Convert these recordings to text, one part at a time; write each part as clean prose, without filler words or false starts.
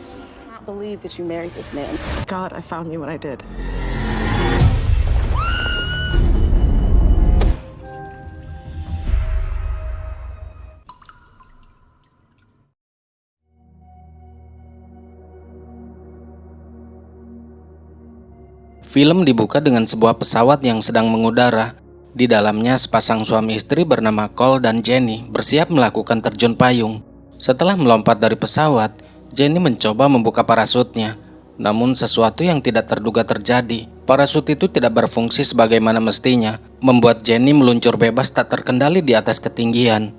Can't believe that you married this man. God, I found you when I did. Film dibuka dengan sebuah pesawat yang sedang mengudara. Di dalamnya sepasang suami istri bernama Cole dan Jenny bersiap melakukan terjun payung. Setelah melompat dari pesawat, Jenny mencoba membuka parasutnya. Namun sesuatu yang tidak terduga terjadi. Parasut itu tidak berfungsi sebagaimana mestinya, membuat Jenny meluncur bebas tak terkendali di atas ketinggian.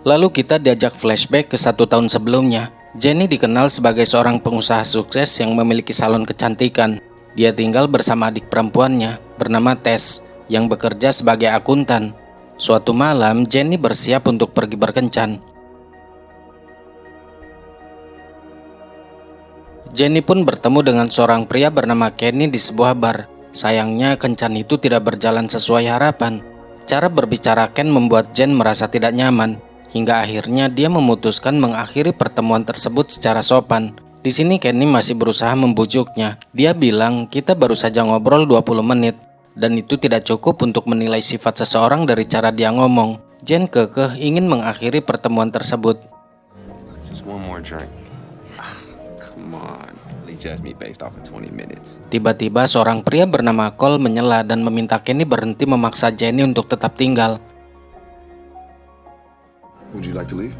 Lalu kita diajak flashback ke 1 tahun sebelumnya. Jenny dikenal sebagai seorang pengusaha sukses yang memiliki salon kecantikan. Dia tinggal bersama adik perempuannya bernama Tess yang bekerja sebagai akuntan. Suatu malam, Jenny bersiap untuk pergi berkencan. Jenny pun bertemu dengan seorang pria bernama Kenny di sebuah bar. Sayangnya kencan itu tidak berjalan sesuai harapan. Cara berbicara Ken membuat Jen merasa tidak nyaman. Hingga akhirnya dia memutuskan mengakhiri pertemuan tersebut secara sopan. Di sini Kenny masih berusaha membujuknya. Dia bilang kita baru saja ngobrol 20 menit dan itu tidak cukup untuk menilai sifat seseorang dari cara dia ngomong. Jen kekeh ingin mengakhiri pertemuan tersebut. Just one more drink. Come on. They judge me based off of 20 minutes. Tiba-tiba seorang pria bernama Cole menyela dan meminta Kenny berhenti memaksa Jenny untuk tetap tinggal. Would you like to leave?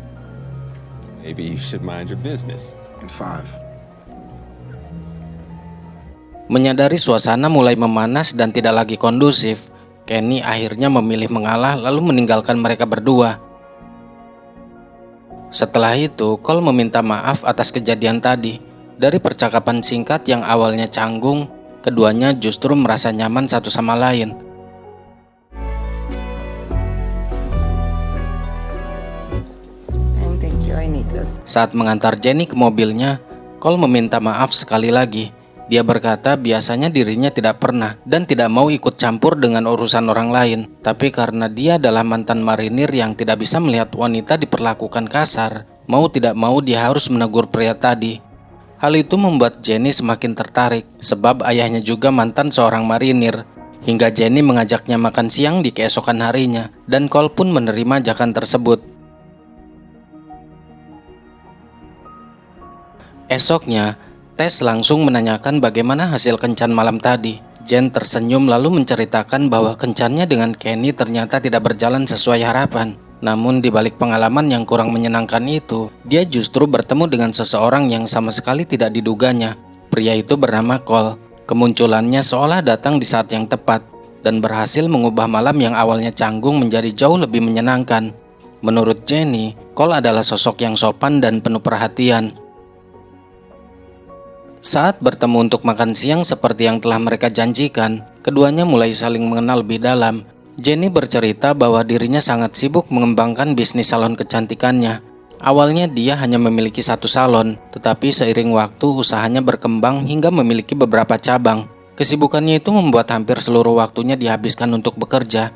Maybe you should mind your business. In 5. Menyadari suasana mulai memanas dan tidak lagi kondusif, Kenny akhirnya memilih mengalah lalu meninggalkan mereka berdua. Setelah itu, Cole meminta maaf atas kejadian tadi. Dari percakapan singkat yang awalnya canggung, keduanya justru merasa nyaman satu sama lain. Saat mengantar Jenny ke mobilnya, Cole meminta maaf sekali lagi. Dia berkata biasanya dirinya tidak pernah dan tidak mau ikut campur dengan urusan orang lain. Tapi karena dia adalah mantan marinir yang tidak bisa melihat wanita diperlakukan kasar, mau tidak mau dia harus menegur pria tadi. Hal itu membuat Jenny semakin tertarik, sebab ayahnya juga mantan seorang marinir. Hingga Jenny mengajaknya makan siang di keesokan harinya, dan Cole pun menerima ajakan tersebut. Esoknya, Tess langsung menanyakan bagaimana hasil kencan malam tadi. Jen tersenyum lalu menceritakan bahwa kencannya dengan Kenny ternyata tidak berjalan sesuai harapan. Namun di balik pengalaman yang kurang menyenangkan itu, dia justru bertemu dengan seseorang yang sama sekali tidak diduganya. Pria itu bernama Cole. Kemunculannya seolah datang di saat yang tepat dan berhasil mengubah malam yang awalnya canggung menjadi jauh lebih menyenangkan. Menurut Jenny, Cole adalah sosok yang sopan dan penuh perhatian. Saat bertemu untuk makan siang seperti yang telah mereka janjikan, keduanya mulai saling mengenal lebih dalam. Jenny bercerita bahwa dirinya sangat sibuk mengembangkan bisnis salon kecantikannya. Awalnya dia hanya memiliki satu salon, tetapi seiring waktu usahanya berkembang hingga memiliki beberapa cabang. Kesibukannya itu membuat hampir seluruh waktunya dihabiskan untuk bekerja.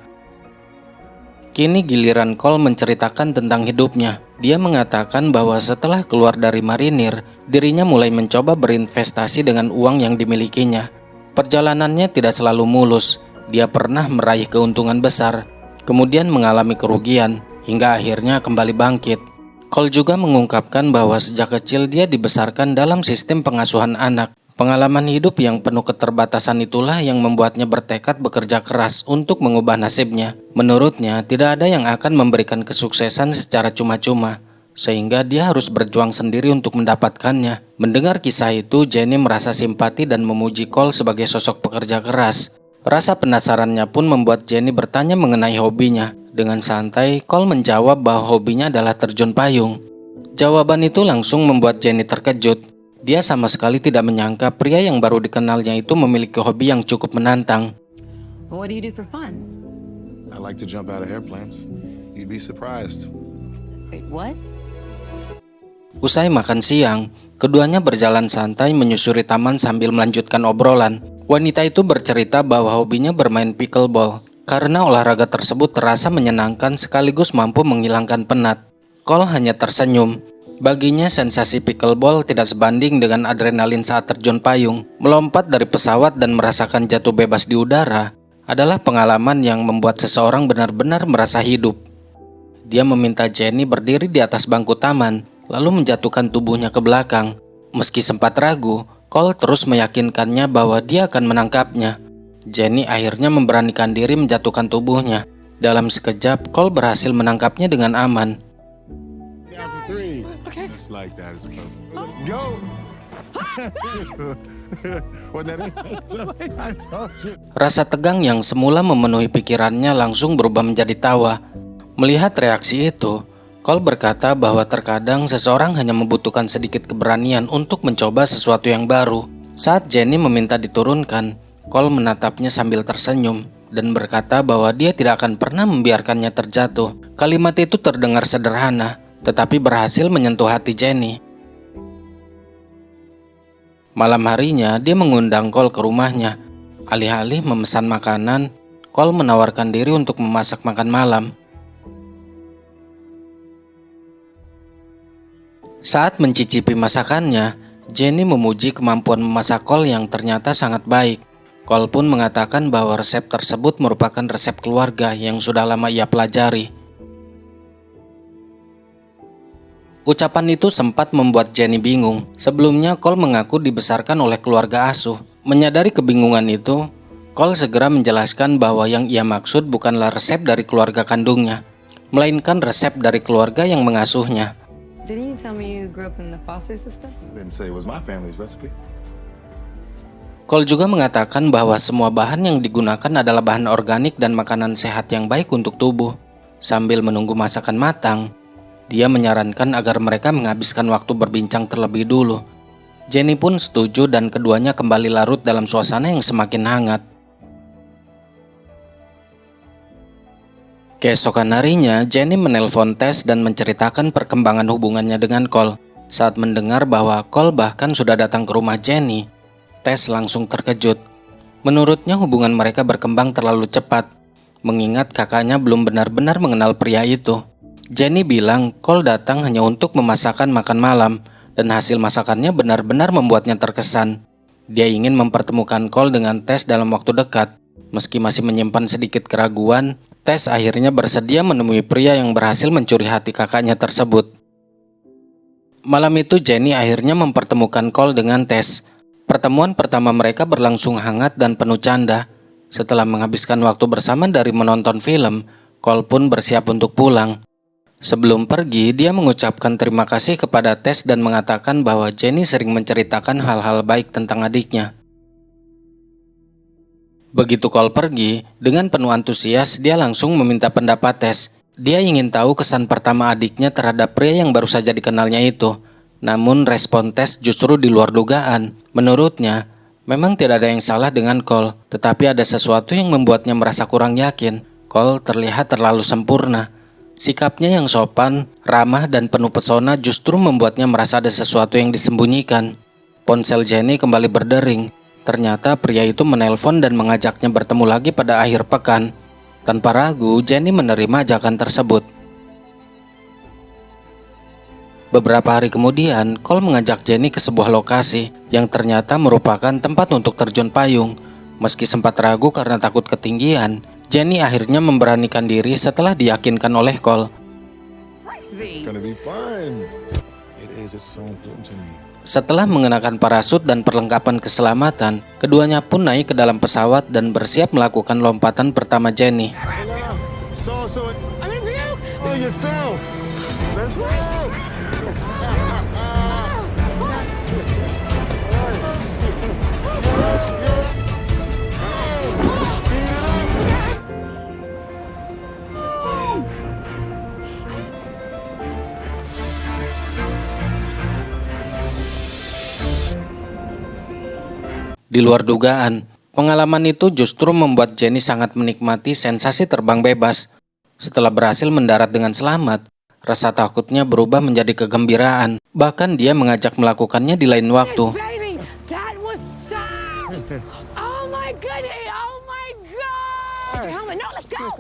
Kini giliran Cole menceritakan tentang hidupnya. Dia mengatakan bahwa setelah keluar dari marinir, dirinya mulai mencoba berinvestasi dengan uang yang dimilikinya. Perjalanannya tidak selalu mulus. Dia pernah meraih keuntungan besar, kemudian mengalami kerugian, hingga akhirnya kembali bangkit. Cole juga mengungkapkan bahwa sejak kecil dia dibesarkan dalam sistem pengasuhan anak. Pengalaman hidup yang penuh keterbatasan itulah yang membuatnya bertekad bekerja keras untuk mengubah nasibnya. Menurutnya, tidak ada yang akan memberikan kesuksesan secara cuma-cuma, sehingga dia harus berjuang sendiri untuk mendapatkannya. Mendengar kisah itu, Jenny merasa simpati dan memuji Cole sebagai sosok pekerja keras. Rasa penasarannya pun membuat Jenny bertanya mengenai hobinya. Dengan santai, Cole menjawab bahwa hobinya adalah terjun payung. Jawaban itu langsung membuat Jenny terkejut. Dia sama sekali tidak menyangka pria yang baru dikenalnya itu memiliki hobi yang cukup menantang. What do you do for fun? I like to jump out of airplanes. You'd be surprised. Wait, what? Usai makan siang, keduanya berjalan santai menyusuri taman sambil melanjutkan obrolan. Wanita itu bercerita bahwa hobinya bermain pickleball karena olahraga tersebut terasa menyenangkan sekaligus mampu menghilangkan penat. Cole hanya tersenyum. Baginya sensasi pickleball tidak sebanding dengan adrenalin saat terjun payung. Melompat dari pesawat dan merasakan jatuh bebas di udara adalah pengalaman yang membuat seseorang benar-benar merasa hidup. Dia meminta Jenny berdiri di atas bangku taman, lalu menjatuhkan tubuhnya ke belakang. Meski sempat ragu, Cole terus meyakinkannya bahwa dia akan menangkapnya. Jenny akhirnya memberanikan diri menjatuhkan tubuhnya. Dalam sekejap, Cole berhasil menangkapnya dengan aman. Just like that is perfect. Go! Wasn't that it? I told you. Rasa tegang yang semula memenuhi pikirannya langsung berubah menjadi tawa. Melihat reaksi itu, Cole berkata bahwa terkadang seseorang hanya membutuhkan sedikit keberanian untuk mencoba sesuatu yang baru. Saat Jenny meminta diturunkan, Cole menatapnya sambil tersenyum dan berkata bahwa dia tidak akan pernah membiarkannya terjatuh. Kalimat itu terdengar sederhana, tetapi berhasil menyentuh hati Jenny. Malam harinya, dia mengundang Cole ke rumahnya. Alih-alih memesan makanan, Cole menawarkan diri untuk memasak makan malam. Saat mencicipi masakannya, Jenny memuji kemampuan memasak Cole yang ternyata sangat baik. Cole pun mengatakan bahwa resep tersebut merupakan resep keluarga yang sudah lama ia pelajari. Ucapan itu sempat membuat Jenny bingung. Sebelumnya Cole mengaku dibesarkan oleh keluarga asuh. Menyadari kebingungan itu, Cole segera menjelaskan bahwa yang ia maksud bukanlah resep dari keluarga kandungnya, melainkan resep dari keluarga yang mengasuhnya. Didn't you tell me you grew up in the foster system? I didn't say it was my family's recipe. Cole juga mengatakan bahwa semua bahan yang digunakan adalah bahan organik dan makanan sehat yang baik untuk tubuh. Sambil menunggu masakan matang, dia menyarankan agar mereka menghabiskan waktu berbincang terlebih dulu. Jenny pun setuju dan keduanya kembali larut dalam suasana yang semakin hangat. Keesokan harinya, Jenny menelpon Tess dan menceritakan perkembangan hubungannya dengan Cole. Saat mendengar bahwa Cole bahkan sudah datang ke rumah Jenny, Tess langsung terkejut. Menurutnya hubungan mereka berkembang terlalu cepat, mengingat kakaknya belum benar-benar mengenal pria itu. Jenny bilang Cole datang hanya untuk memasakkan makan malam, dan hasil masakannya benar-benar membuatnya terkesan. Dia ingin mempertemukan Cole dengan Tess dalam waktu dekat. Meski masih menyimpan sedikit keraguan, Tess akhirnya bersedia menemui pria yang berhasil mencuri hati kakaknya tersebut. Malam itu Jenny akhirnya mempertemukan Cole dengan Tess. Pertemuan pertama mereka berlangsung hangat dan penuh canda. Setelah menghabiskan waktu bersama dari menonton film, Cole pun bersiap untuk pulang. Sebelum pergi, dia mengucapkan terima kasih kepada Tess dan mengatakan bahwa Jenny sering menceritakan hal-hal baik tentang adiknya. Begitu Cole pergi, dengan penuh antusias dia langsung meminta pendapat Tess. Dia ingin tahu kesan pertama adiknya terhadap pria yang baru saja dikenalnya itu. Namun respon Tess justru di luar dugaan. Menurutnya, memang tidak ada yang salah dengan Cole, tetapi ada sesuatu yang membuatnya merasa kurang yakin. Cole terlihat terlalu sempurna. Sikapnya yang sopan, ramah, dan penuh pesona justru membuatnya merasa ada sesuatu yang disembunyikan. Ponsel Jenny kembali berdering. Ternyata pria itu menelpon dan mengajaknya bertemu lagi pada akhir pekan. Tanpa ragu, Jenny menerima ajakan tersebut. Beberapa hari kemudian, Cole mengajak Jenny ke sebuah lokasi yang ternyata merupakan tempat untuk terjun payung. Meski sempat ragu karena takut ketinggian, Jenny akhirnya memberanikan diri setelah diyakinkan oleh Cole. It's gonna be fun. It is. It's so important to me. Setelah mengenakan parasut dan perlengkapan keselamatan, keduanya pun naik ke dalam pesawat dan bersiap melakukan lompatan pertama Jenny. So it's I'm in view. Oh, yourself. Let's go. Di luar dugaan, pengalaman itu justru membuat Jenny sangat menikmati sensasi terbang bebas. Setelah berhasil mendarat dengan selamat, rasa takutnya berubah menjadi kegembiraan. Bahkan dia mengajak melakukannya di lain waktu. Baby, that was stop! Oh my goodness! Oh my god! Helmet, no, let's go!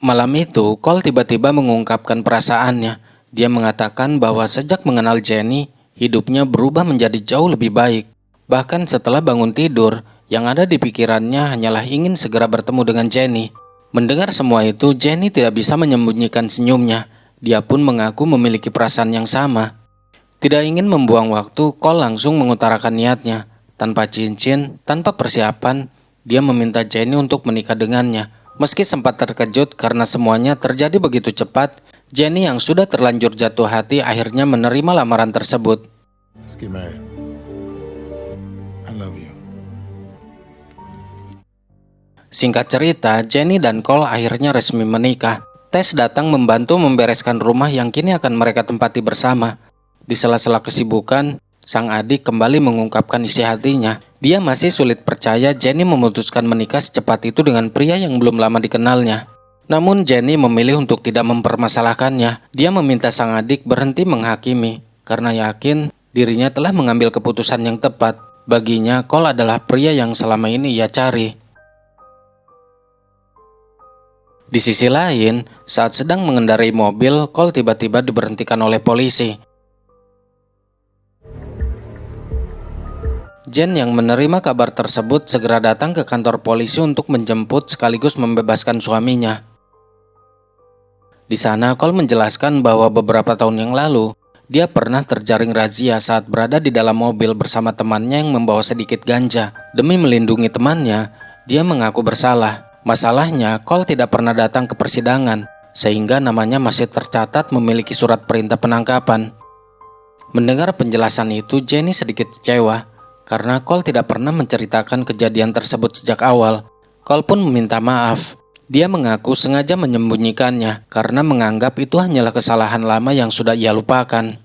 Malam itu, Cole tiba-tiba mengungkapkan perasaannya. Dia mengatakan bahwa sejak mengenal Jenny, hidupnya berubah menjadi jauh lebih baik. Bahkan setelah bangun tidur, yang ada di pikirannya hanyalah ingin segera bertemu dengan Jenny. Mendengar semua itu, Jenny tidak bisa menyembunyikan senyumnya. Dia pun mengaku memiliki perasaan yang sama. Tidak ingin membuang waktu, Cole langsung mengutarakan niatnya. Tanpa cincin, tanpa persiapan, dia meminta Jenny untuk menikah dengannya. Meski sempat terkejut karena semuanya terjadi begitu cepat, Jenny yang sudah terlanjur jatuh hati akhirnya menerima lamaran tersebut. Let's get married. I love you. Singkat cerita, Jenny dan Cole akhirnya resmi menikah. Tess datang membantu membereskan rumah yang kini akan mereka tempati bersama. Di sela-sela kesibukan, sang adik kembali mengungkapkan isi hatinya. Dia masih sulit percaya Jenny memutuskan menikah secepat itu dengan pria yang belum lama dikenalnya. Namun Jenny memilih untuk tidak mempermasalahkannya. Dia meminta sang adik berhenti menghakimi, karena yakin dirinya telah mengambil keputusan yang tepat. Baginya, Cole adalah pria yang selama ini ia cari. Di sisi lain, saat sedang mengendarai mobil, Cole tiba-tiba diberhentikan oleh polisi. Jen yang menerima kabar tersebut segera datang ke kantor polisi untuk menjemput sekaligus membebaskan suaminya. Di sana, Cole menjelaskan bahwa beberapa tahun yang lalu, dia pernah terjaring razia saat berada di dalam mobil bersama temannya yang membawa sedikit ganja. Demi melindungi temannya, dia mengaku bersalah. Masalahnya, Cole tidak pernah datang ke persidangan, sehingga namanya masih tercatat memiliki surat perintah penangkapan. Mendengar penjelasan itu, Jenny sedikit kecewa, karena Cole tidak pernah menceritakan kejadian tersebut sejak awal. Cole pun meminta maaf. Dia mengaku sengaja menyembunyikannya karena menganggap itu hanyalah kesalahan lama yang sudah ia lupakan.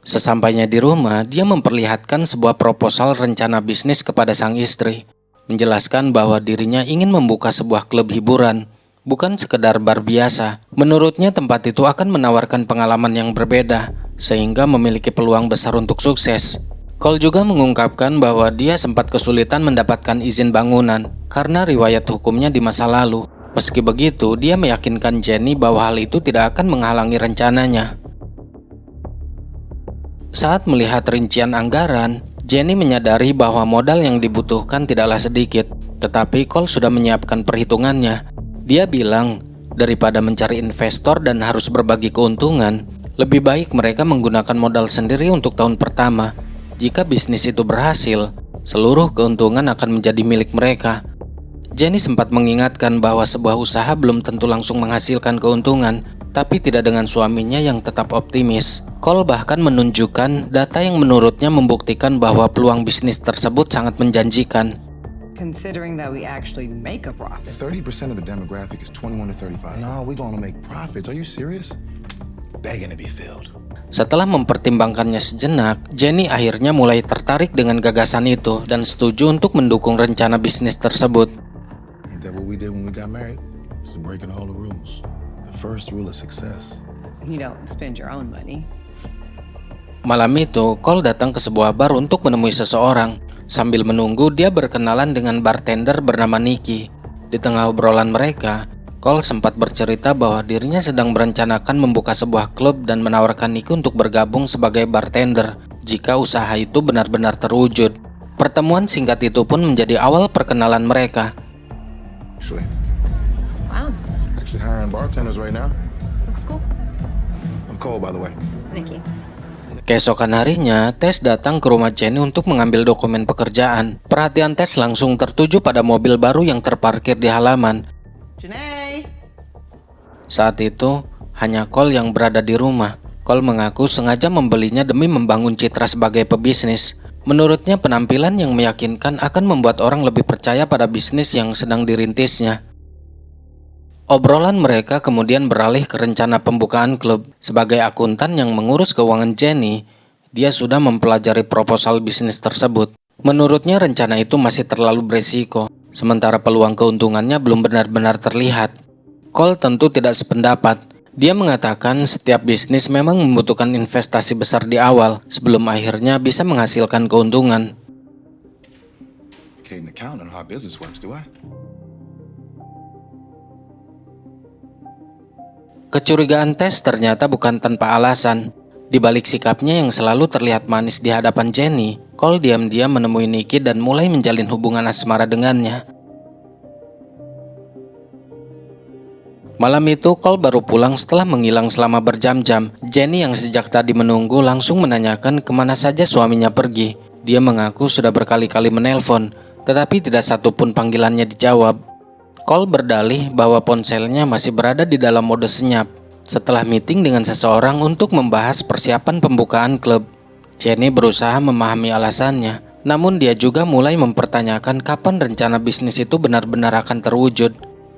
Sesampainya di rumah, dia memperlihatkan sebuah proposal rencana bisnis kepada sang istri, menjelaskan bahwa dirinya ingin membuka sebuah klub hiburan, bukan sekedar bar biasa. Menurutnya tempat itu akan menawarkan pengalaman yang berbeda, sehingga memiliki peluang besar untuk sukses. Cole juga mengungkapkan bahwa dia sempat kesulitan mendapatkan izin bangunan karena riwayat hukumnya di masa lalu. Meski begitu, dia meyakinkan Jenny bahwa hal itu tidak akan menghalangi rencananya. Saat melihat rincian anggaran, Jenny menyadari bahwa modal yang dibutuhkan tidaklah sedikit, tetapi Cole sudah menyiapkan perhitungannya. Dia bilang, daripada mencari investor dan harus berbagi keuntungan, lebih baik mereka menggunakan modal sendiri untuk tahun pertama. Jika bisnis itu berhasil, seluruh keuntungan akan menjadi milik mereka. Jenny sempat mengingatkan bahwa sebuah usaha belum tentu langsung menghasilkan keuntungan, tapi tidak dengan suaminya yang tetap optimis. Cole bahkan menunjukkan data yang menurutnya membuktikan bahwa peluang bisnis tersebut sangat menjanjikan. Considering that we actually make a profit. 30% of the demographic is 21 to 35. No, we're gonna make profits. Are you serious? They're gonna be filled. Setelah mempertimbangkannya sejenak, Jenny akhirnya mulai tertarik dengan gagasan itu dan setuju untuk mendukung rencana bisnis tersebut. Ain't that what we did when we got married? It's breaking all the rules. The first rule of success. You don't spend your own money. Malam itu, Cole datang ke sebuah bar untuk menemui seseorang. Sambil menunggu, dia berkenalan dengan bartender bernama Nikki. Di tengah obrolan mereka, Cole sempat bercerita bahwa dirinya sedang merencanakan membuka sebuah klub dan menawarkan Nikki untuk bergabung sebagai bartender jika usaha itu benar-benar terwujud. Pertemuan singkat itu pun menjadi awal perkenalan mereka. Wow, Actually hiring bartenders right now. looks cool. I'm Cole, by the way. Nikki. Keesokan harinya, Tess datang ke rumah Jenny untuk mengambil dokumen pekerjaan. Perhatian Tess langsung tertuju pada mobil baru yang terparkir di halaman. Janae. Saat itu, hanya Cole yang berada di rumah. Cole mengaku sengaja membelinya demi membangun citra sebagai pebisnis. Menurutnya penampilan yang meyakinkan akan membuat orang lebih percaya pada bisnis yang sedang dirintisnya. Obrolan mereka kemudian beralih ke rencana pembukaan klub. Sebagai akuntan yang mengurus keuangan Jenny, dia sudah mempelajari proposal bisnis tersebut. Menurutnya rencana itu masih terlalu beresiko, sementara peluang keuntungannya belum benar-benar terlihat. Cole tentu tidak sependapat. Dia mengatakan setiap bisnis memang membutuhkan investasi besar di awal sebelum akhirnya bisa menghasilkan keuntungan. Okay, an account on how business works, do I? Kecurigaan Tess ternyata bukan tanpa alasan. Di balik sikapnya yang selalu terlihat manis di hadapan Jenny, Cole diam-diam menemui Nikki dan mulai menjalin hubungan asmara dengannya. Malam itu, Cole baru pulang setelah menghilang selama berjam-jam. Jenny yang sejak tadi menunggu langsung menanyakan kemana saja suaminya pergi. Dia mengaku sudah berkali-kali menelpon, tetapi tidak satupun panggilannya dijawab. Cole berdalih bahwa ponselnya masih berada di dalam mode senyap setelah meeting dengan seseorang untuk membahas persiapan pembukaan klub. Jenny berusaha memahami alasannya, namun dia juga mulai mempertanyakan kapan rencana bisnis itu benar-benar akan terwujud.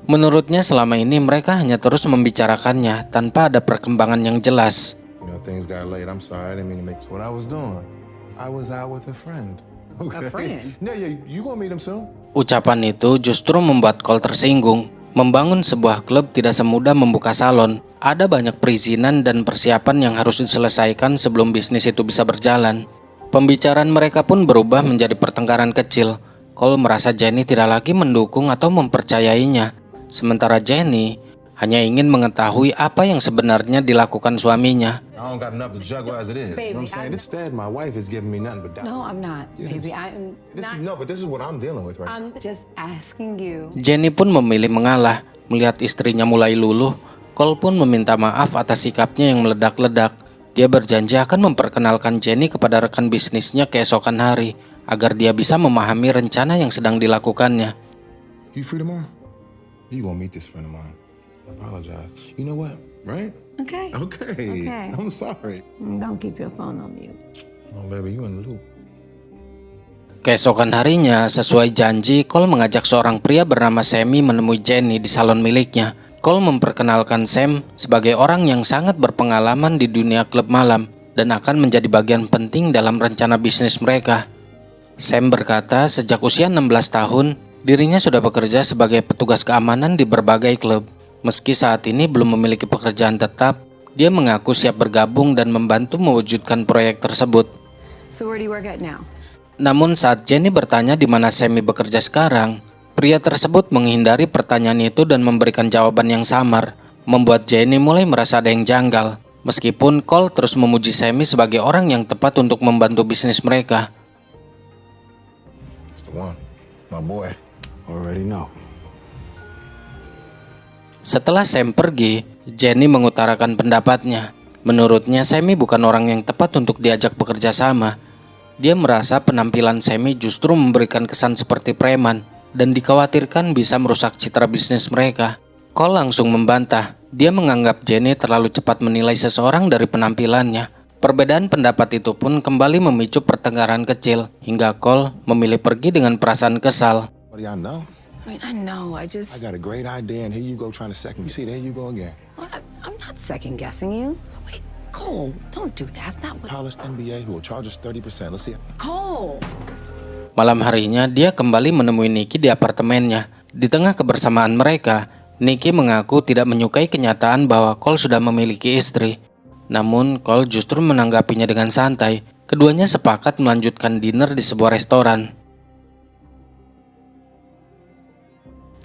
Menurutnya selama ini mereka hanya terus membicarakannya tanpa ada perkembangan yang jelas. You know, things got late. I'm sorry, I didn't mean to make what I was doing. I was out with a friend. Okay. A friend? Yeah, you gonna meet him soon? Ucapan itu justru membuat Cole tersinggung. Membangun sebuah klub tidak semudah membuka salon. Ada banyak perizinan dan persiapan yang harus diselesaikan sebelum bisnis itu bisa berjalan. Pembicaraan mereka pun berubah menjadi pertengkaran kecil. Cole merasa Jenny tidak lagi mendukung atau mempercayainya. Sementara Jenny hanya ingin mengetahui apa yang sebenarnya dilakukan suaminya. I don't got enough to juggle as it is. You know what I'm saying? Instead, my wife is giving me nothing but doubt. No, I'm not, Yes. baby. I'm not. But this is what I'm dealing with right now. I'm just asking you. Jenny pun memilih mengalah. Melihat istrinya mulai luluh, Cole pun meminta maaf atas sikapnya yang meledak-ledak. Dia berjanji akan memperkenalkan Jenny kepada rekan bisnisnya keesokan hari, agar dia bisa memahami rencana yang sedang dilakukannya. You free tomorrow? You gonna meet this friend of mine. I apologize. You know what? Right? Okay. Okay. Okay. I'm sorry. Don't keep your phone on mute. Oh, baby, you in the loop. Keesokan harinya, sesuai janji, Cole mengajak seorang pria bernama Sammy menemui Jenny di salon miliknya. Cole memperkenalkan Sam sebagai orang yang sangat berpengalaman di dunia klub malam dan akan menjadi bagian penting dalam rencana bisnis mereka. Sam berkata sejak usia 16 tahun, dirinya sudah bekerja sebagai petugas keamanan di berbagai klub. Meski saat ini belum memiliki pekerjaan tetap, dia mengaku siap bergabung dan membantu mewujudkan proyek tersebut. So where do you work at now? Namun saat Jenny bertanya di mana Sammy bekerja sekarang, pria tersebut menghindari pertanyaan itu dan memberikan jawaban yang samar, membuat Jenny mulai merasa ada yang janggal. Meskipun Cole terus memuji Sammy sebagai orang yang tepat untuk membantu bisnis mereka. It's the one. My boy. Already know. Setelah Sam pergi, Jenny mengutarakan pendapatnya. Menurutnya Sammy bukan orang yang tepat untuk diajak bekerja sama. Dia merasa penampilan Sammy justru memberikan kesan seperti preman dan dikhawatirkan bisa merusak citra bisnis mereka. Cole langsung membantah. Dia menganggap Jenny terlalu cepat menilai seseorang dari penampilannya. Perbedaan pendapat itu pun kembali memicu pertengkaran kecil hingga Cole memilih pergi dengan perasaan kesal. What do y'all know? I know. I got a great idea, and here you go trying to second. You see, there you go again. Well, I'm not second guessing you. Wait, Cole, don't do that. That's not what. Polished NBA who will charge us 30%. Let's see. Cole. Malam harinya, dia kembali menemui Nikki di apartemennya. Di tengah kebersamaan mereka, Nikki mengaku tidak menyukai kenyataan bahwa Cole sudah memiliki istri. Namun, Cole justru menanggapinya dengan santai. Keduanya sepakat melanjutkan dinner di sebuah restoran.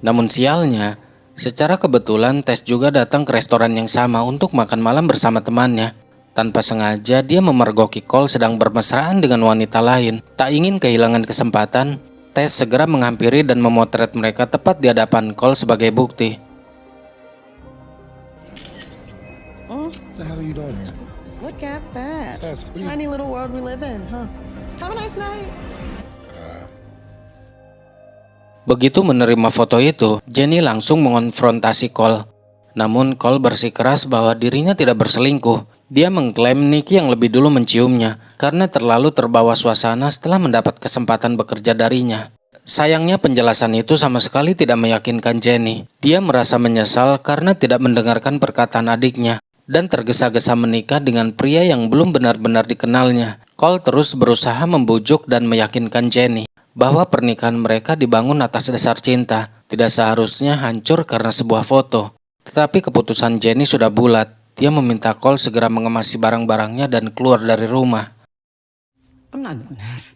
Namun sialnya, secara kebetulan Tess juga datang ke restoran yang sama untuk makan malam bersama temannya. Tanpa sengaja, dia memergoki Cole sedang bermesraan dengan wanita lain. Tak ingin kehilangan kesempatan, Tess segera menghampiri dan memotret mereka tepat di hadapan Cole sebagai bukti. What the hell are you doing here? Look at that. Tess, what are you- Tiny little world we live in, huh? Have a nice night. Begitu menerima foto itu, Jenny langsung mengonfrontasi Cole. Namun Cole bersikeras bahwa dirinya tidak berselingkuh. Dia mengklaim Nikki yang lebih dulu menciumnya karena terlalu terbawa suasana setelah mendapat kesempatan bekerja darinya. Sayangnya penjelasan itu sama sekali tidak meyakinkan Jenny. Dia merasa menyesal karena tidak mendengarkan perkataan adiknya dan tergesa-gesa menikah dengan pria yang belum benar-benar dikenalnya. Cole terus berusaha membujuk dan meyakinkan Jenny bahwa pernikahan mereka dibangun atas dasar cinta, tidak seharusnya hancur karena sebuah foto. Tetapi keputusan Jenny sudah bulat. Dia meminta Cole segera mengemasi barang-barangnya dan keluar dari rumah. I'm not doing this.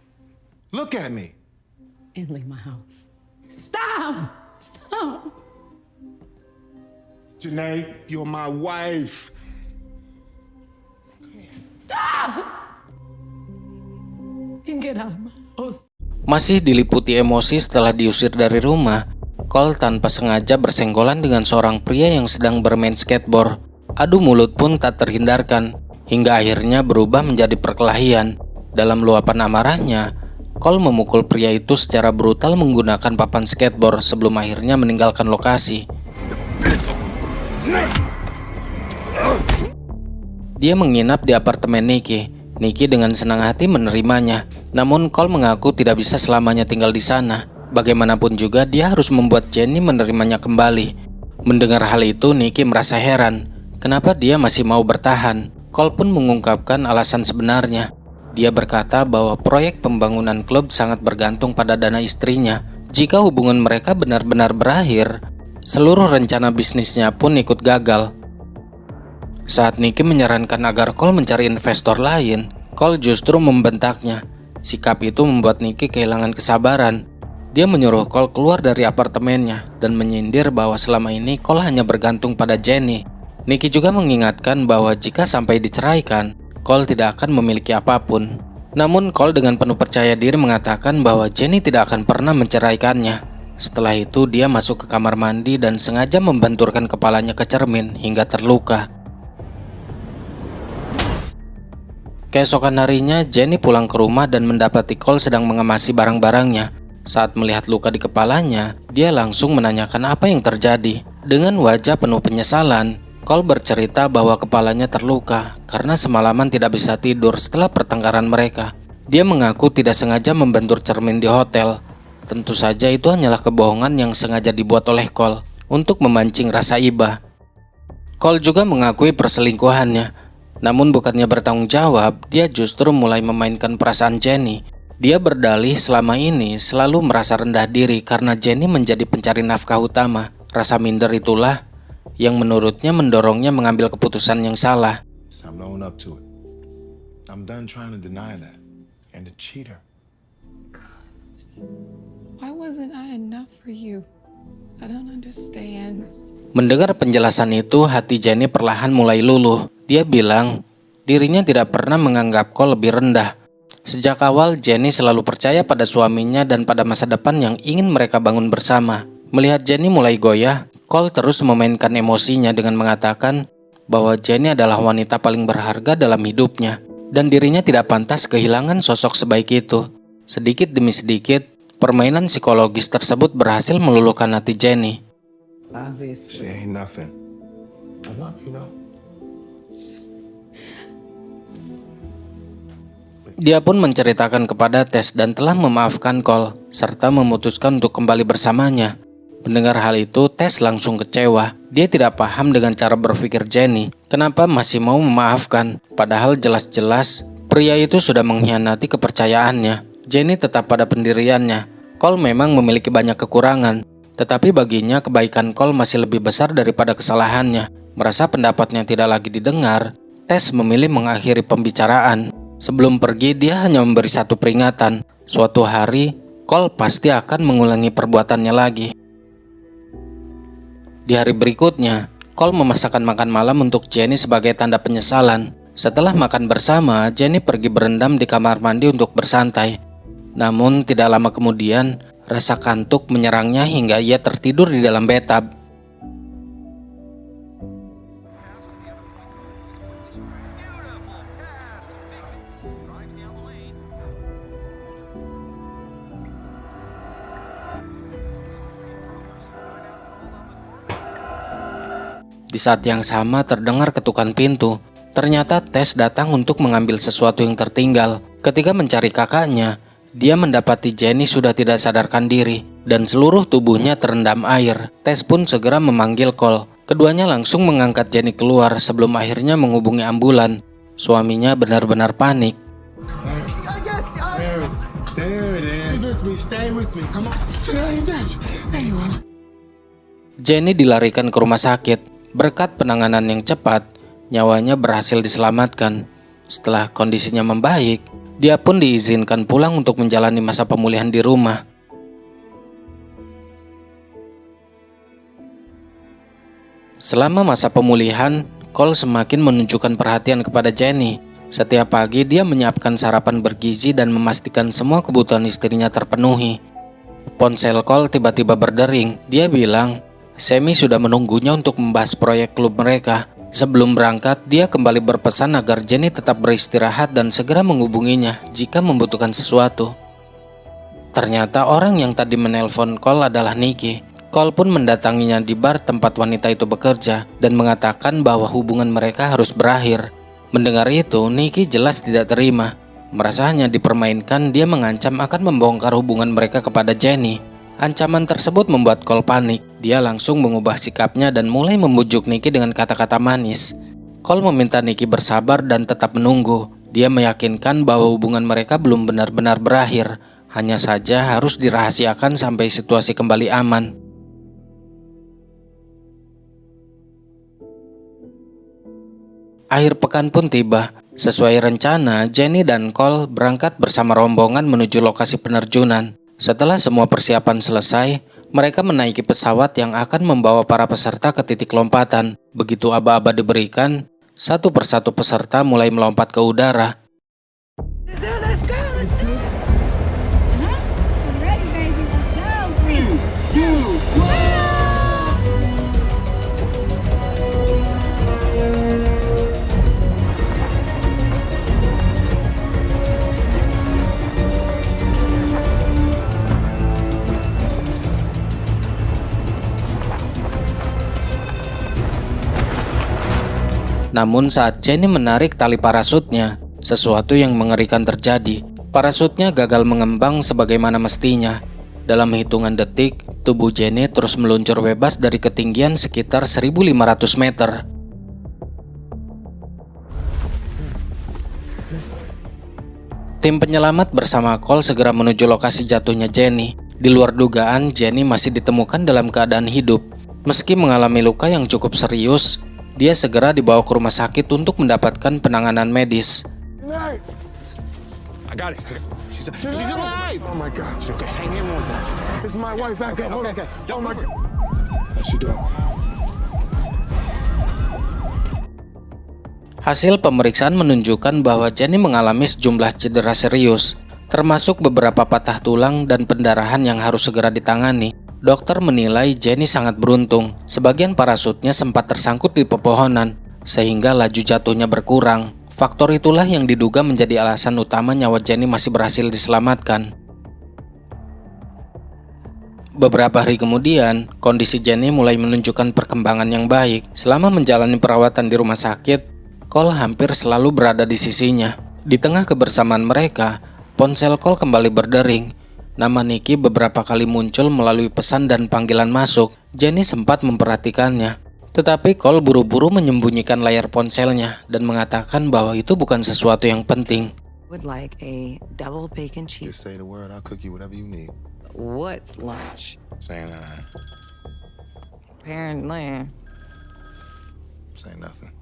Look at me. And leave my house. Stop! Stop! Janae, you're my wife. And get out of my house. Masih diliputi emosi setelah diusir dari rumah, Cole tanpa sengaja bersenggolan dengan seorang pria yang sedang bermain skateboard. Adu mulut pun tak terhindarkan, hingga akhirnya berubah menjadi perkelahian. Dalam luapan amarahnya, Cole memukul pria itu secara brutal menggunakan papan skateboard sebelum akhirnya meninggalkan lokasi. Dia menginap di apartemen Nikki. Nikki dengan senang hati menerimanya, namun Cole mengaku tidak bisa selamanya tinggal di sana. Bagaimanapun juga dia harus membuat Jenny menerimanya kembali. Mendengar hal itu, Nikki merasa heran. Kenapa dia masih mau bertahan? Cole pun mengungkapkan alasan sebenarnya. Dia berkata bahwa proyek pembangunan klub sangat bergantung pada dana istrinya. Jika hubungan mereka benar-benar berakhir, seluruh rencana bisnisnya pun ikut gagal. Saat Nikki menyarankan agar Cole mencari investor lain, Cole justru membentaknya. Sikap itu membuat Nikki kehilangan kesabaran. Dia menyuruh Cole keluar dari apartemennya dan menyindir bahwa selama ini Cole hanya bergantung pada Jenny. Nikki juga mengingatkan bahwa jika sampai diceraikan, Cole tidak akan memiliki apapun. Namun Cole dengan penuh percaya diri mengatakan bahwa Jenny tidak akan pernah menceraikannya. Setelah itu dia masuk ke kamar mandi dan sengaja membenturkan kepalanya ke cermin hingga terluka. Keesokan harinya, Jenny pulang ke rumah dan mendapati Cole sedang mengemasi barang-barangnya. Saat melihat luka di kepalanya, dia langsung menanyakan apa yang terjadi. Dengan wajah penuh penyesalan, Cole bercerita bahwa kepalanya terluka karena semalaman tidak bisa tidur setelah pertengkaran mereka. Dia mengaku tidak sengaja membentur cermin di hotel. Tentu saja itu hanyalah kebohongan yang sengaja dibuat oleh Cole untuk memancing rasa iba. Cole juga mengakui perselingkuhannya. Namun bukannya bertanggung jawab, dia justru mulai memainkan perasaan Jenny. Dia berdalih selama ini selalu merasa rendah diri karena Jenny menjadi pencari nafkah utama. Rasa minder itulah yang menurutnya mendorongnya mengambil keputusan yang salah. I'm own up to it. I'm done trying to deny that. And the cheater. Why wasn't I enough for you? I don't understand. Mendengar penjelasan itu, hati Jenny perlahan mulai luluh. Dia bilang dirinya tidak pernah menganggap Cole lebih rendah. Sejak awal, Jenny selalu percaya pada suaminya dan pada masa depan yang ingin mereka bangun bersama. Melihat Jenny mulai goyah, Cole terus memainkan emosinya dengan mengatakan bahwa Jenny adalah wanita paling berharga dalam hidupnya dan dirinya tidak pantas kehilangan sosok sebaik itu. Sedikit demi sedikit, permainan psikologis tersebut berhasil meluluhkan hati Jenny. She ain't nothing. I love you, know. Dia pun menceritakan kepada Tess dan telah memaafkan Cole, serta memutuskan untuk kembali bersamanya. Mendengar hal itu, Tess langsung kecewa. Dia tidak paham dengan cara berpikir Jenny. Kenapa masih mau memaafkan? Padahal jelas-jelas pria itu sudah mengkhianati kepercayaannya. Jenny tetap pada pendiriannya. Cole memang memiliki banyak kekurangan, tetapi baginya kebaikan Cole masih lebih besar daripada kesalahannya. Merasa pendapatnya tidak lagi didengar, Tess memilih mengakhiri pembicaraan. Sebelum pergi, dia hanya memberi satu peringatan. Suatu hari, Cole pasti akan mengulangi perbuatannya lagi. Di hari berikutnya, Cole memasakkan makan malam untuk Jenny sebagai tanda penyesalan. Setelah makan bersama, Jenny pergi berendam di kamar mandi untuk bersantai. Namun, tidak lama kemudian, rasa kantuk menyerangnya hingga ia tertidur di dalam bathtub. Di saat yang sama terdengar ketukan pintu. Ternyata Tess datang untuk mengambil sesuatu yang tertinggal. Ketika mencari kakaknya, dia mendapati Jenny sudah tidak sadarkan diri dan seluruh tubuhnya terendam air. Tess pun segera memanggil Cole. Keduanya langsung mengangkat Jenny keluar sebelum akhirnya menghubungi ambulan. Suaminya benar-benar panik. Jenny dilarikan ke rumah sakit. Berkat penanganan yang cepat, nyawanya berhasil diselamatkan. Setelah kondisinya membaik, dia pun diizinkan pulang untuk menjalani masa pemulihan di rumah. Selama masa pemulihan, Cole semakin menunjukkan perhatian kepada Jenny. Setiap pagi dia menyiapkan sarapan bergizi dan memastikan semua kebutuhan istrinya terpenuhi. Ponsel Cole tiba-tiba berdering. Dia bilang, Sammy sudah menunggunya untuk membahas proyek klub mereka. Sebelum berangkat, dia kembali berpesan agar Jenny tetap beristirahat dan segera menghubunginya jika membutuhkan sesuatu. Ternyata orang yang tadi menelpon Cole adalah Nikki. Cole pun mendatanginya di bar tempat wanita itu bekerja dan mengatakan bahwa hubungan mereka harus berakhir. Mendengar itu, Nikki jelas tidak terima. Merasa hanya dipermainkan, dia mengancam akan membongkar hubungan mereka kepada Jenny. Ancaman tersebut membuat Cole panik. Dia langsung mengubah sikapnya dan mulai membujuk Nikki dengan kata-kata manis. Cole meminta Nikki bersabar dan tetap menunggu. Dia meyakinkan bahwa hubungan mereka belum benar-benar berakhir. Hanya saja harus dirahasiakan sampai situasi kembali aman. Akhir pekan pun tiba. Sesuai rencana, Jenny dan Cole berangkat bersama rombongan menuju lokasi penerjunan. Setelah semua persiapan selesai, mereka menaiki pesawat yang akan membawa para peserta ke titik lompatan. Begitu aba-aba diberikan, satu persatu peserta mulai melompat ke udara. Let's go. Ready, baby. Let's go. 3, 2, 1. Namun saat Jenny menarik tali parasutnya, sesuatu yang mengerikan terjadi. Parasutnya gagal mengembang sebagaimana mestinya. Dalam hitungan detik, tubuh Jenny terus meluncur bebas dari ketinggian sekitar 1.500 meter. Tim penyelamat bersama Cole segera menuju lokasi jatuhnya Jenny. Di luar dugaan, Jenny masih ditemukan dalam keadaan hidup. Meski mengalami luka yang cukup serius, dia segera dibawa ke rumah sakit untuk mendapatkan penanganan medis. I got it. She's alive. Oh my God. Just hang in with that. This is my wife. Back up. Okay. Don't move. How's she doing? Hasil pemeriksaan menunjukkan bahwa Jenny mengalami sejumlah cedera serius, termasuk beberapa patah tulang dan pendarahan yang harus segera ditangani. Dokter menilai Jenny sangat beruntung. Sebagian parasutnya sempat tersangkut di pepohonan, sehingga laju jatuhnya berkurang. Faktor itulah yang diduga menjadi alasan utama nyawa Jenny masih berhasil diselamatkan. Beberapa hari kemudian, kondisi Jenny mulai menunjukkan perkembangan yang baik. Selama menjalani perawatan di rumah sakit, Cole hampir selalu berada di sisinya. Di tengah kebersamaan mereka, ponsel Cole kembali berdering. Nama Nikki beberapa kali muncul melalui pesan dan panggilan masuk. Jenny sempat memperhatikannya, tetapi Cole buru-buru menyembunyikan layar ponselnya dan mengatakan bahwa itu bukan sesuatu yang penting. Would like a double bacon cheese. Just say the word. I'll cook you whatever you need. What's lunch? Saying that. Apparently. Say nothing.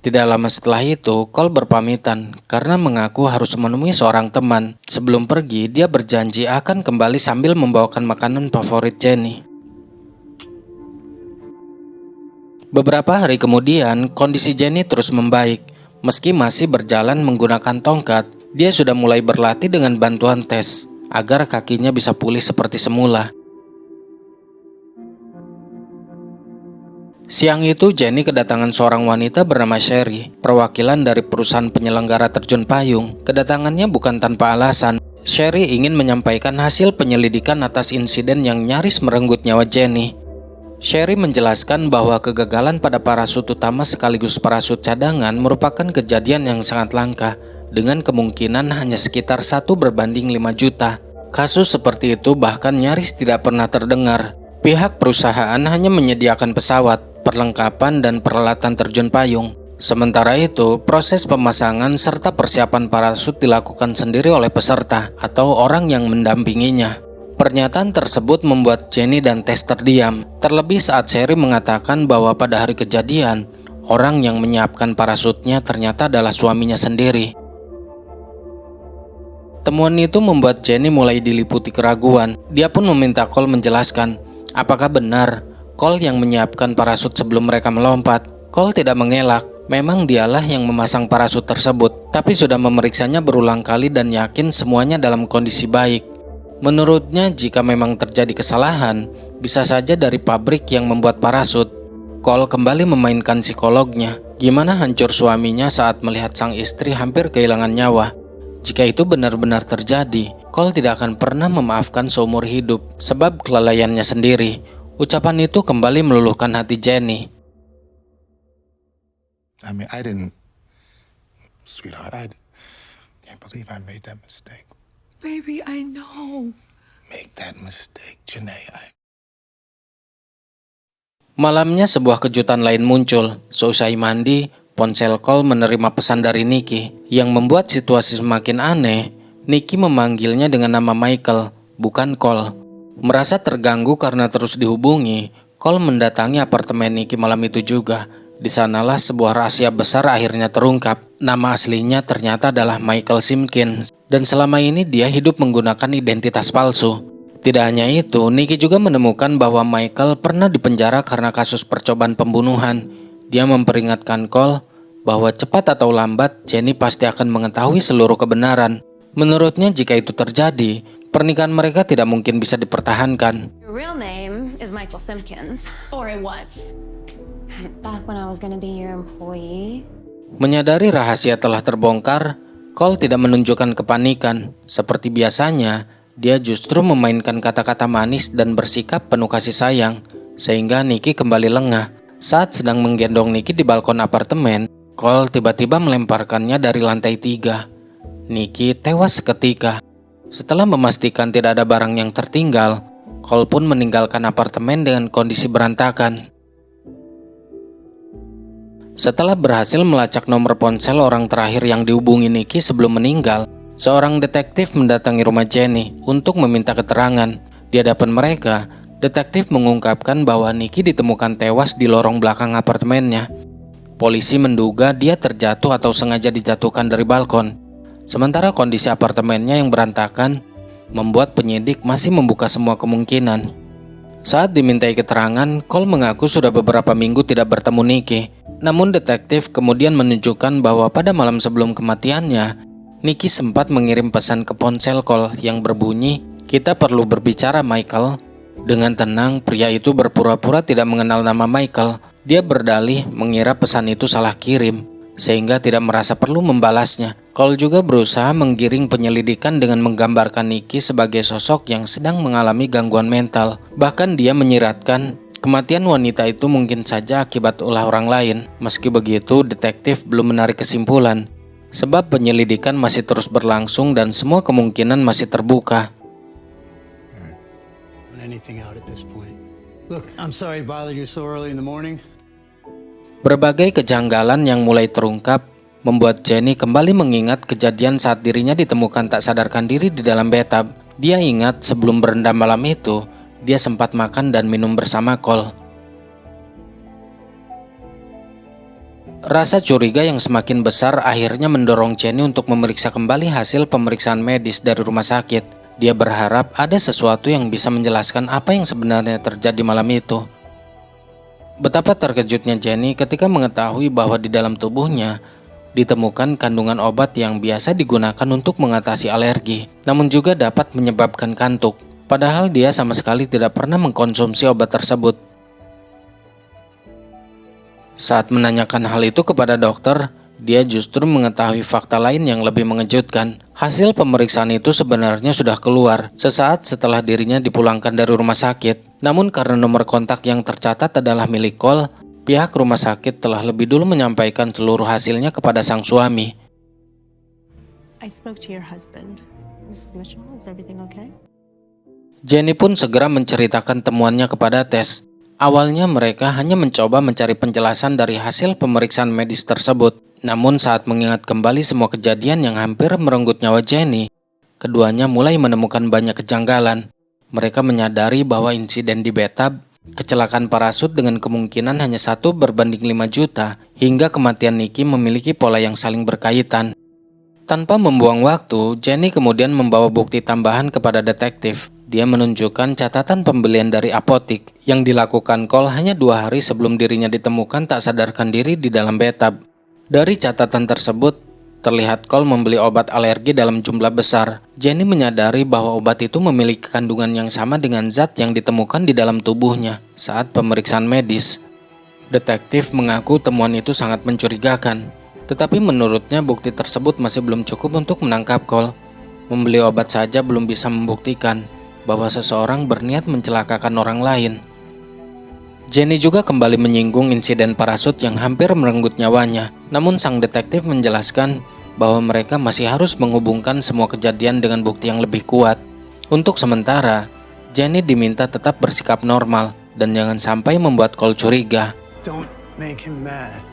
Tidak lama setelah itu, Cole berpamitan karena mengaku harus menemui seorang teman. Sebelum pergi, dia berjanji akan kembali sambil membawakan makanan favorit Jenny. Beberapa hari kemudian, kondisi Jenny terus membaik. Meski masih berjalan menggunakan tongkat, dia sudah mulai berlatih dengan bantuan tes agar kakinya bisa pulih seperti semula. Siang itu, Jenny kedatangan seorang wanita bernama Sherry, perwakilan dari perusahaan penyelenggara terjun payung. Kedatangannya bukan tanpa alasan. Sherry ingin menyampaikan hasil penyelidikan atas insiden yang nyaris merenggut nyawa Jenny. Sherry menjelaskan bahwa kegagalan pada parasut utama sekaligus parasut cadangan merupakan kejadian yang sangat langka, dengan kemungkinan hanya sekitar 1 berbanding 5 juta. Kasus seperti itu bahkan nyaris tidak pernah terdengar. Pihak perusahaan hanya menyediakan pesawat, perlengkapan, dan peralatan terjun payung. Sementara itu, proses pemasangan serta persiapan parasut dilakukan sendiri oleh peserta atau orang yang mendampinginya. Pernyataan tersebut membuat Jenny dan Tess terdiam, terlebih saat Sherry mengatakan bahwa pada hari kejadian, orang yang menyiapkan parasutnya ternyata adalah suaminya sendiri. Temuan itu membuat Jenny mulai diliputi keraguan. Dia pun meminta Cole menjelaskan, apakah benar Cole yang menyiapkan parasut sebelum mereka melompat. Cole tidak mengelak, memang dialah yang memasang parasut tersebut, tapi sudah memeriksanya berulang kali dan yakin semuanya dalam kondisi baik. Menurutnya, jika memang terjadi kesalahan, bisa saja dari pabrik yang membuat parasut. Cole kembali memainkan psikolognya, gimana hancur suaminya saat melihat sang istri hampir kehilangan nyawa. Jika itu benar-benar terjadi, Cole tidak akan pernah memaafkan seumur hidup, sebab kelalaiannya sendiri. Ucapan itu kembali meluluhkan hati Jenny. I mean, sweetheart, I can't believe I made that mistake. Baby, I know. Make that mistake, Janae. Malamnya sebuah kejutan lain muncul. Seusai mandi, ponsel Cole menerima pesan dari Nikki. Yang membuat situasi semakin aneh, Nikki memanggilnya dengan nama Michael, bukan Cole. Merasa terganggu karena terus dihubungi, Cole mendatangi apartemen Nikki malam itu juga. Di sanalah sebuah rahasia besar akhirnya terungkap. Nama aslinya ternyata adalah Michael Simpkins, dan selama ini dia hidup menggunakan identitas palsu. Tidak hanya itu, Nikki juga menemukan bahwa Michael pernah dipenjara karena kasus percobaan pembunuhan. Dia memperingatkan Cole bahwa cepat atau lambat Jenny pasti akan mengetahui seluruh kebenaran. Menurutnya, jika itu terjadi, pernikahan mereka tidak mungkin bisa dipertahankan. Your real name is Michael Simpkins, or it was. Back when I was gonna be your employee. Menyadari rahasia telah terbongkar, Cole tidak menunjukkan kepanikan. Seperti biasanya, dia justru memainkan kata-kata manis dan bersikap penuh kasih sayang, sehingga Nikki kembali lengah. Saat sedang menggendong Nikki di balkon apartemen, Cole tiba-tiba melemparkannya dari lantai 3. Nikki tewas seketika. Setelah memastikan tidak ada barang yang tertinggal, Cole pun meninggalkan apartemen dengan kondisi berantakan. Setelah berhasil melacak nomor ponsel orang terakhir yang dihubungi Nikki sebelum meninggal, seorang detektif mendatangi rumah Jenny untuk meminta keterangan. Di hadapan mereka, detektif mengungkapkan bahwa Nikki ditemukan tewas di lorong belakang apartemennya. Polisi menduga dia terjatuh atau sengaja dijatuhkan dari balkon. Sementara kondisi apartemennya yang berantakan membuat penyidik masih membuka semua kemungkinan. Saat dimintai keterangan, Cole mengaku sudah beberapa minggu tidak bertemu Nikki. Namun detektif kemudian menunjukkan bahwa pada malam sebelum kematiannya, Nikki sempat mengirim pesan ke ponsel Cole yang berbunyi, "Kita perlu berbicara, Michael." Dengan tenang, pria itu berpura-pura tidak mengenal nama Michael. Dia berdalih mengira pesan itu salah kirim, sehingga tidak merasa perlu membalasnya. Cole juga berusaha menggiring penyelidikan dengan menggambarkan Nikki sebagai sosok yang sedang mengalami gangguan mental. Bahkan dia menyiratkan, kematian wanita itu mungkin saja akibat ulah orang lain. Meski begitu, detektif belum menarik kesimpulan, sebab penyelidikan masih terus berlangsung dan semua kemungkinan masih terbuka. Berbagai kejanggalan yang mulai terungkap membuat Jenny kembali mengingat kejadian saat dirinya ditemukan tak sadarkan diri di dalam bathtub. Dia ingat sebelum berendam malam itu, dia sempat makan dan minum bersama Cole. Rasa curiga yang semakin besar akhirnya mendorong Jenny untuk memeriksa kembali hasil pemeriksaan medis dari rumah sakit. Dia berharap ada sesuatu yang bisa menjelaskan apa yang sebenarnya terjadi malam itu. Betapa terkejutnya Jenny ketika mengetahui bahwa di dalam tubuhnya ditemukan kandungan obat yang biasa digunakan untuk mengatasi alergi, namun juga dapat menyebabkan kantuk. Padahal dia sama sekali tidak pernah mengkonsumsi obat tersebut. Saat menanyakan hal itu kepada dokter, dia justru mengetahui fakta lain yang lebih mengejutkan. Hasil pemeriksaan itu sebenarnya sudah keluar sesaat setelah dirinya dipulangkan dari rumah sakit. Namun karena nomor kontak yang tercatat adalah milik Cole, pihak rumah sakit telah lebih dulu menyampaikan seluruh hasilnya kepada sang suami. I spoke to your husband. Mrs. Mitchell, is everything okay? Jenny pun segera menceritakan temuannya kepada Tess. Awalnya mereka hanya mencoba mencari penjelasan dari hasil pemeriksaan medis tersebut. Namun saat mengingat kembali semua kejadian yang hampir merenggut nyawa Jenny, keduanya mulai menemukan banyak kejanggalan. Mereka menyadari bahwa insiden di bathtub, kecelakaan parasut dengan kemungkinan hanya 1 berbanding 5 juta, hingga kematian Nicky memiliki pola yang saling berkaitan. Tanpa membuang waktu, Jenny kemudian membawa bukti tambahan kepada detektif. Dia menunjukkan catatan pembelian dari apotik yang dilakukan Cole hanya 2 hari sebelum dirinya ditemukan tak sadarkan diri di dalam bathtub. Dari catatan tersebut, terlihat Cole membeli obat alergi dalam jumlah besar. Jenny menyadari bahwa obat itu memiliki kandungan yang sama dengan zat yang ditemukan di dalam tubuhnya saat pemeriksaan medis. Detektif mengaku temuan itu sangat mencurigakan, tetapi menurutnya bukti tersebut masih belum cukup untuk menangkap Cole. Membeli obat saja belum bisa membuktikan bahwa seseorang berniat mencelakakan orang lain. Jenny juga kembali menyinggung insiden parasut yang hampir merenggut nyawanya. Namun sang detektif menjelaskan bahwa mereka masih harus menghubungkan semua kejadian dengan bukti yang lebih kuat. Untuk sementara, Jenny diminta tetap bersikap normal dan jangan sampai membuat Cole curiga. Don't make him mad.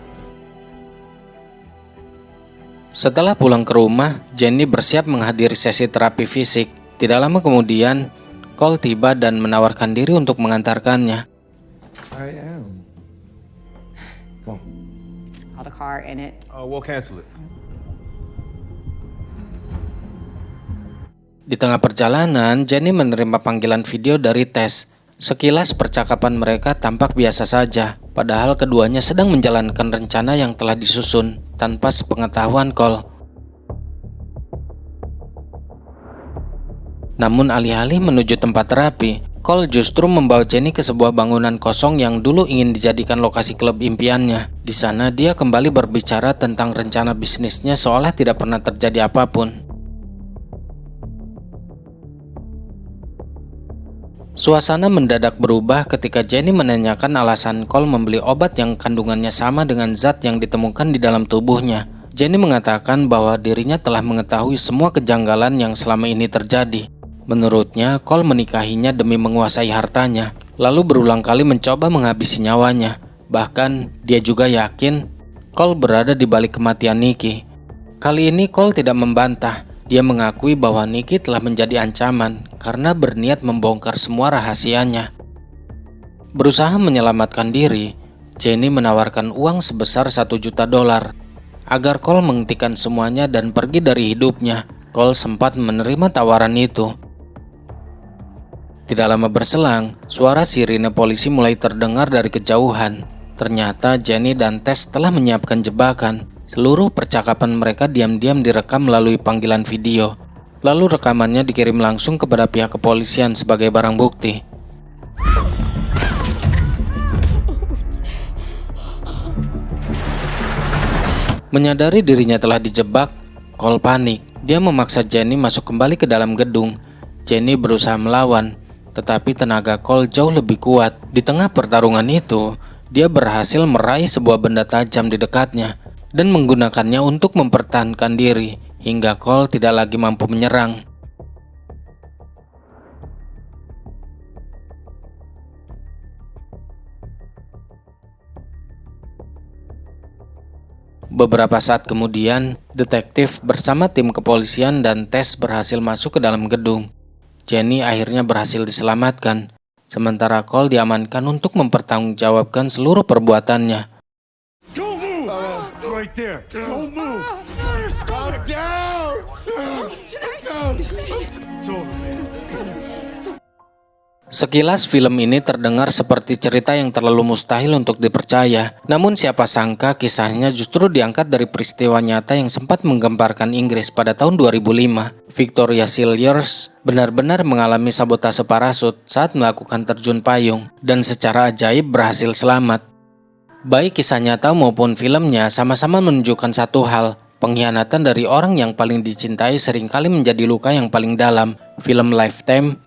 Setelah pulang ke rumah, Jenny bersiap menghadiri sesi terapi fisik. Tidak lama kemudian, Cole tiba dan menawarkan diri untuk mengantarkannya. I am. Come on. Call the car in it. We'll cancel it. Di tengah perjalanan, Jenny menerima panggilan video dari Tess. Sekilas percakapan mereka tampak biasa saja, padahal keduanya sedang menjalankan rencana yang telah disusun tanpa sepengetahuan Cole. Namun alih-alih menuju tempat terapi, Cole justru membawa Jenny ke sebuah bangunan kosong yang dulu ingin dijadikan lokasi klub impiannya. Di sana dia kembali berbicara tentang rencana bisnisnya seolah tidak pernah terjadi apapun. Suasana mendadak berubah ketika Jenny menanyakan alasan Cole membeli obat yang kandungannya sama dengan zat yang ditemukan di dalam tubuhnya. Jenny mengatakan bahwa dirinya telah mengetahui semua kejanggalan yang selama ini terjadi. Menurutnya, Cole menikahinya demi menguasai hartanya, lalu berulang kali mencoba menghabisi nyawanya. Bahkan, dia juga yakin Cole berada di balik kematian Nicky. Kali ini Cole tidak membantah. Dia mengakui bahwa Nicky telah menjadi ancaman karena berniat membongkar semua rahasianya. Berusaha menyelamatkan diri, Jenny menawarkan uang sebesar $1 juta agar Cole menghentikan semuanya dan pergi dari hidupnya. Cole sempat menerima tawaran itu. Tidak lama berselang, suara sirine polisi mulai terdengar dari kejauhan. Ternyata Jenny dan Tess telah menyiapkan jebakan. Seluruh percakapan mereka diam-diam direkam melalui panggilan video. Lalu rekamannya dikirim langsung kepada pihak kepolisian sebagai barang bukti. Menyadari dirinya telah dijebak, Cole panik. Dia memaksa Jenny masuk kembali ke dalam gedung. Jenny berusaha melawan, tetapi tenaga Cole jauh lebih kuat. Di tengah pertarungan itu, dia berhasil meraih sebuah benda tajam di dekatnya dan menggunakannya untuk mempertahankan diri hingga Cole tidak lagi mampu menyerang. Beberapa saat kemudian, detektif bersama tim kepolisian dan Tess berhasil masuk ke dalam gedung. Jenny akhirnya berhasil diselamatkan, sementara Cole diamankan untuk mempertanggungjawabkan seluruh perbuatannya. Don't move! Right there. Don't move! Calm down! It's over, man. Sekilas film ini terdengar seperti cerita yang terlalu mustahil untuk dipercaya. Namun siapa sangka kisahnya justru diangkat dari peristiwa nyata yang sempat menggemparkan Inggris pada tahun 2005. Victoria Cilliers benar-benar mengalami sabotase parasut saat melakukan terjun payung dan secara ajaib berhasil selamat. Baik kisah nyata maupun filmnya sama-sama menunjukkan satu hal. Pengkhianatan dari orang yang paling dicintai seringkali menjadi luka yang paling dalam. Film Lifetime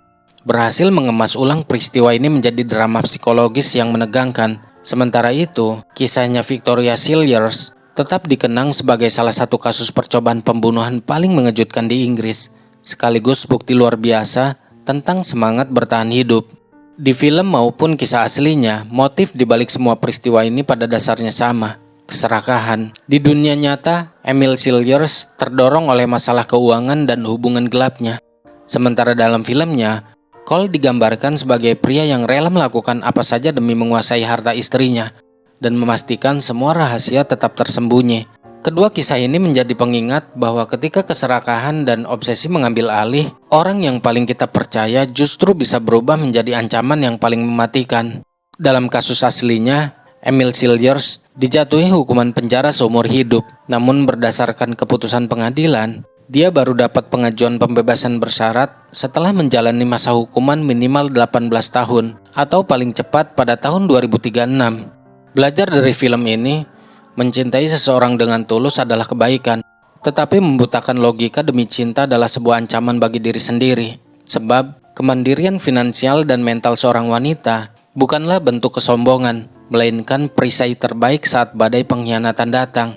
berhasil mengemas ulang peristiwa ini menjadi drama psikologis yang menegangkan. Sementara itu, kisahnya Victoria Cilliers tetap dikenang sebagai salah satu kasus percobaan pembunuhan paling mengejutkan di Inggris, sekaligus bukti luar biasa tentang semangat bertahan hidup. Di film maupun kisah aslinya, motif dibalik semua peristiwa ini pada dasarnya sama, keserakahan. Di dunia nyata, Emil Cilliers terdorong oleh masalah keuangan dan hubungan gelapnya. Sementara dalam filmnya, Cole digambarkan sebagai pria yang rela melakukan apa saja demi menguasai harta istrinya dan memastikan semua rahasia tetap tersembunyi. Kedua kisah ini menjadi pengingat bahwa ketika keserakahan dan obsesi mengambil alih, orang yang paling kita percaya justru bisa berubah menjadi ancaman yang paling mematikan. Dalam kasus aslinya, Emil Silliers dijatuhi hukuman penjara seumur hidup, namun berdasarkan keputusan pengadilan, dia baru dapat pengajuan pembebasan bersyarat setelah menjalani masa hukuman minimal 18 tahun atau paling cepat pada tahun 2036. Belajar dari film ini, mencintai seseorang dengan tulus adalah kebaikan, tetapi membutakan logika demi cinta adalah sebuah ancaman bagi diri sendiri. Sebab, kemandirian finansial dan mental seorang wanita bukanlah bentuk kesombongan, melainkan perisai terbaik saat badai pengkhianatan datang.